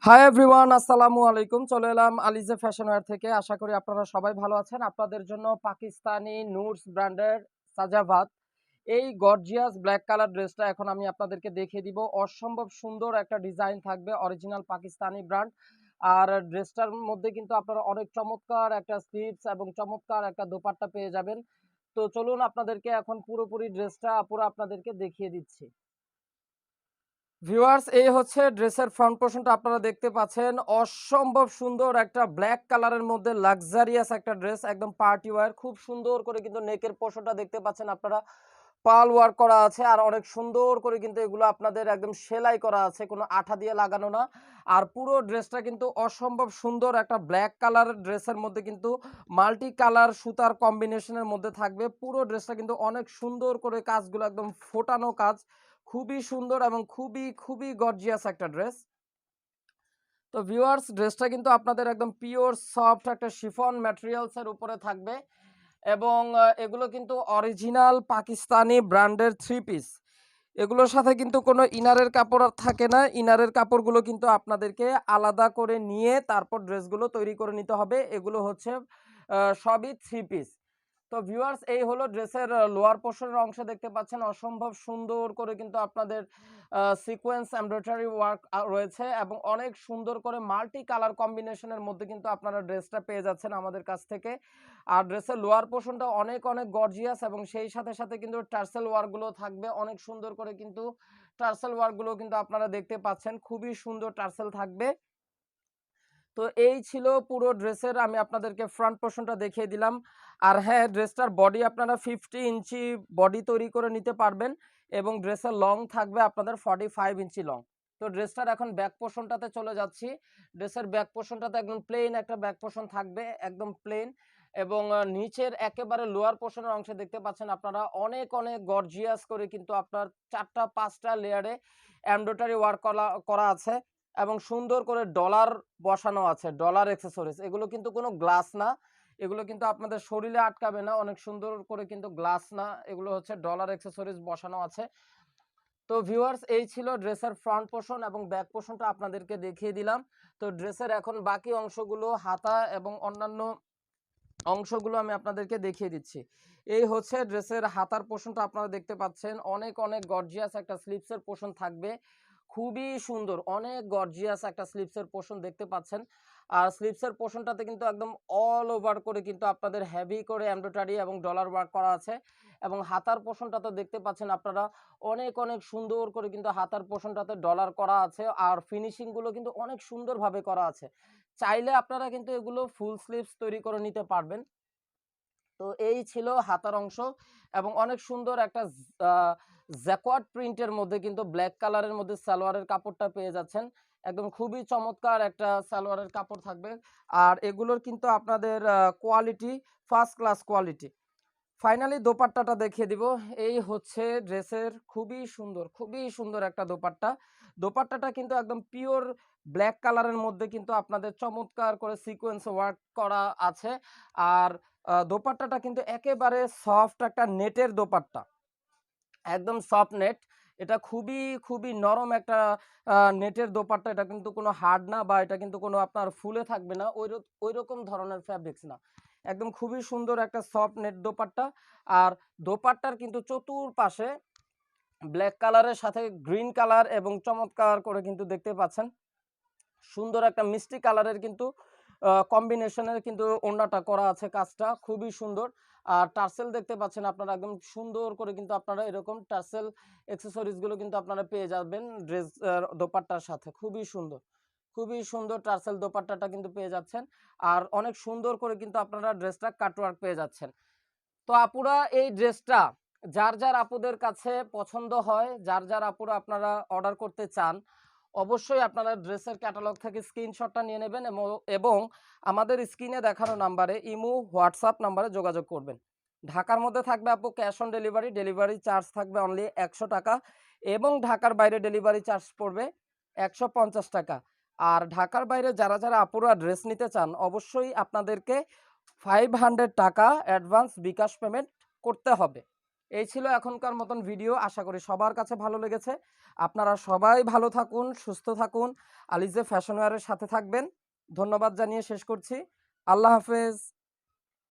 Hi everyone, আসসালামু আলাইকুম। চলে এলাম আলিজে ফ্যাশন ওয়্যার থেকে। আশা করি আপনারা সবাই ভালো আছেন। আপনাদের জন্য পাকিস্তানি নুটস ব্র্যান্ডের সাজাভাত এই গর্জিয়াস ব্ল্যাক কালার ড্রেসটা এখন আমি আপনাদেরকে দেখিয়ে দিব। অসম্ভব সুন্দর একটা ডিজাইন থাকবে, অরিজিনাল পাকিস্তানি ব্র্যান্ড। আর ড্রেসটার মধ্যে কিন্তু আপনারা অনেক চমৎকার একটা স্লিভস এবং চমৎকার একটা দোপাট্টা পেয়ে যাবেন। তো চলুন আপনাদেরকে এখন পুরোপুরি ড্রেসটা পুরো আপনাদেরকে দেখিয়ে দিচ্ছি। ভিউয়ার্স, এই হচ্ছে ড্রেসের ফ্রন্ট পোর্শনটা আপনারা দেখতে পাচ্ছেন। অসম্ভব সুন্দর একটা ব্ল্যাক কালারের মধ্যে লাক্সারিয়াস একটা ড্রেস, একদম পার্টি ওয়্যার। খুব সুন্দর করে কিন্তু নেকের পোর্শনটা দেখতে পাচ্ছেন আপনারা, পার্ল ওয়ার্ক করা আছে আর অনেক সুন্দর করে কিন্তু এগুলো আপনাদের একদম সেলাই করা আছে, কোনো আঠা দিয়ে লাগানো না। আর পুরো ড্রেসটা কিন্তু অসম্ভব সুন্দর একটা ব্ল্যাক কালারের ড্রেসের মধ্যে কিন্তু মাল্টি কালার সুতার কম্বিনেশনের মধ্যে থাকবে। পুরো ড্রেসটা কিন্তু অনেক সুন্দর করে কাজগুলো একদম ফোটানো কাজ, খুবই সুন্দর এবং খুবই খুবই গর্জিয়াস একটা ড্রেস। তো ভিউয়ার্স, ড্রেসটা কিন্তু আপনাদের একদম পিওর সফট একটা শিফন ম্যাটেরিয়ালস এর উপরে থাকবে এবং এগুলো কিন্তু অরিজিনাল পাকিস্তানি ব্র্যান্ডের থ্রি পিস। এগুলোর সাথে কিন্তু কোনো ইনারের কাপড় আর থাকে না। ইনারের কাপড়গুলো কিন্তু আপনাদেরকে আলাদা করে নিয়ে তারপর ড্রেসগুলো তৈরি করে নিতে হবে। এগুলো হচ্ছে সবই থ্রি পিস। তো ভিউয়ার্স, এই হলো ড্রেসের লোয়ার পোর্শনের অংশে দেখতে পাচ্ছেন অসম্ভব সুন্দর করে কিন্তু আপনাদের সিকোয়েন্স এমব্রয়ডারি ওয়ার্ক রয়েছে এবং অনেক সুন্দর করে মাল্টি কালার কম্বিনেশনের মধ্যে কিন্তু আপনারা ড্রেসটা পেয়ে যাচ্ছেন আমাদের কাছ থেকে। আর ড্রেসের লোয়ার পোর্শনটা অনেক অনেক গর্জিয়াস এবং সেই সাথে সাথে কিন্তু টার্সেল ওয়ার্কগুলো থাকবে অনেক সুন্দর করে, কিন্তু টার্সেল ওয়ার্কগুলো কিন্তু আপনারা দেখতে পাচ্ছেন, খুবই সুন্দর টার্সেল থাকবে। তো এই ছিল পুরো ড্রেসের, আমি আপনাদেরকে ফ্রন্ট পোর্শনটা দেখিয়ে দিলাম। আর হ্যাঁ, ড্রেসটার বডি আপনারা 50 ইঞ্চি বডি তৈরি করে নিতে পারবেন এবং ড্রেসের লং থাকবে আপনাদের 45 ইঞ্চি লং। তো ড্রেসটার এখন ব্যাক পোর্শনটাতে চলে যাচ্ছি। ড্রেসের ব্যাক পোর্শনটাতে একদম প্লেন একটা ব্যাক পোর্শন থাকবে, একদম প্লেন। এবং নিচের একেবারে লোয়ার পোর্শনের অংশে দেখতে পাচ্ছেন আপনারা অনেক অনেক গর্জিয়াস করে কিন্তু আপনার 4টা-5টা লেয়ারে এমব্রয়ডারি ওয়ার্ক করা আছে এবং সুন্দর করে ডলার বসানো আছে, ডলার অ্যাক্সেসরিজ। এগুলো কিন্তু কোনো গ্লাস না, এগুলো কিন্তু আপনাদের শরীরে আটকাবে না, অনেক সুন্দর করে কিন্তু গ্লাস না, এগুলো হচ্ছে ডলার অ্যাক্সেসরিজ বসানো আছে। তো ভিউয়ার্স, এই ছিল ড্রেসের ফ্রন্ট পোর্শন এবং ব্যাক পোর্শনটা আপনাদেরকে দেখিয়ে দিলাম। তো ড্রেসের এখন বাকি অংশগুলো, হাতা এবং অন্যান্য অংশগুলো আমি আপনাদেরকে দেখিয়ে দিচ্ছি। এই হচ্ছে ড্রেসের হাতার পোর্শনটা আপনারা দেখতে পাচ্ছেন, অনেক অনেক গর্জিয়াস একটা স্লিপসের পোর্শন থাকবে, খুবই সুন্দর, অনেক গর্জিয়াস একটা স্লিপসের পোর্শন দেখতে পাচ্ছেন। আর স্লিপসের পোর্শনটাতে কিন্তু একদম অল ওভার করে কিন্তু আপনাদের হেভি করে এমব্রয়ডারি এবং ডলার ওয়ার্ক করা আছে এবং হাতার পোর্শনটা তো দেখতে পাচ্ছেন আপনারা, অনেক অনেক সুন্দর করে কিন্তু হাতার পোর্শনটাতে ডলার করা আছে আর ফিনিশিং গুলো কিন্তু অনেক সুন্দরভাবে করা আছে। চাইলে আপনারা কিন্তু এগুলো ফুল স্লিভস তৈরি করে নিতে পারবেন। তো এই ছিল হাতার অংশ এবং অনেক সুন্দর একটা জ্যাকোয়ার্ড প্রিন্টের মধ্যে কিন্তু ব্ল্যাক কালারের মধ্যে সালোয়ারের কাপড়টা পেয়ে যাচ্ছেন। একদম খুবই চমৎকার একটা সালোয়ারের কাপড় থাকবে। আর এগুলোর কিন্তু আপনাদের quality first class quality. Finally দোপাট্টাটা দেখিয়ে দিব। এই হচ্ছে ড্রেসের খুবই সুন্দর একটা দোপাট্টা। দোপাট্টাটা কিন্তু একদম পিওর ব্ল্যাক কালারের মধ্যে কিন্তু আপনাদের চমৎকার করে সিকোয়েন্স ওয়ার্ক করা আছে। আর দোপাট্টাটা কিন্তু একেবারে সফট একটা নেটের দোপাট্টা, একদম সফট নেট। এটা খুবই নরম একটা নেটের দোপাট্টা। এটা কিন্তু কোনো হার্ড না বা এটা কিন্তু কোনো আপনার ফুলে থাকবে না, ওইরকম ধরনের ফ্যাব্রিক্স না। একদম খুবই সুন্দর একটা সফট নেট দোপাট্টা। আর দোপাট্টার কিন্তু চতুর্পাশে ব্ল্যাক কালারের সাথে গ্রিন কালার এবং চমৎকার করে কিন্তু দেখতে পাচ্ছেন সুন্দর একটা মিষ্টি কালারের কিন্তু কম্বিনেশনের কিন্তু ওড়নাটা করা আছে, কাজটা খুবই সুন্দর। আর টার্সেল দেখতে পাচ্ছেন আপনারা, একদম সুন্দর করে কিন্তু আপনারা এরকম টার্সেল অ্যাক্সেসরিজ গুলো কিন্তু আপনারা পেয়ে যাবেন ড্রেস দোপাট্টার সাথে। খুবই সুন্দর টার্সেল দোপাট্টাটা কিন্তু পেয়ে যাচ্ছেন। আর অনেক সুন্দর করে কিন্তু আপনারা ড্রেসটা কাটওয়ার্ক পেয়ে যাচ্ছেন। তো আপুরা, এই ড্রেসটা যার যার আপুদের কাছে পছন্দ হয়, যার যার আপুরা আপনারা অর্ডার করতে চান, অবশ্যই আপনারা ড্রেসের ক্যাটালগ থেকে স্ক্রিনশটটা নিয়ে নেবেন এবং আমাদের স্ক্রিনে দেখানো নাম্বারে ইমো হোয়াটসঅ্যাপ নাম্বারে যোগাযোগ করবেন। ঢাকার মধ্যে থাকবে আপু cash on delivery, delivery charge থাকবে অনলি 100 টাকা এবং ঢাকার বাইরে ডেলিভারি চার্জ পড়বে 150 টাকা। আর ঢাকার বাইরে যারা যারা আপুরা ড্রেস নিতে চান, অবশ্যই আপনাদেরকে 500 টাকা অ্যাডভান্স বিকাশ পেমেন্ট করতে হবে। এই ছিল এখনকার মতন ভিডিও, আশা করি সবার কাছে ভালো লেগেছে। আপনারা সবাই ভালো থাকুন, সুস্থ থাকুন। আলিজে ফ্যাশন ওয়্যারের সাথে থাকবেন। ধন্যবাদ জানিয়ে শেষ করছি। আল্লাহ হাফেজ।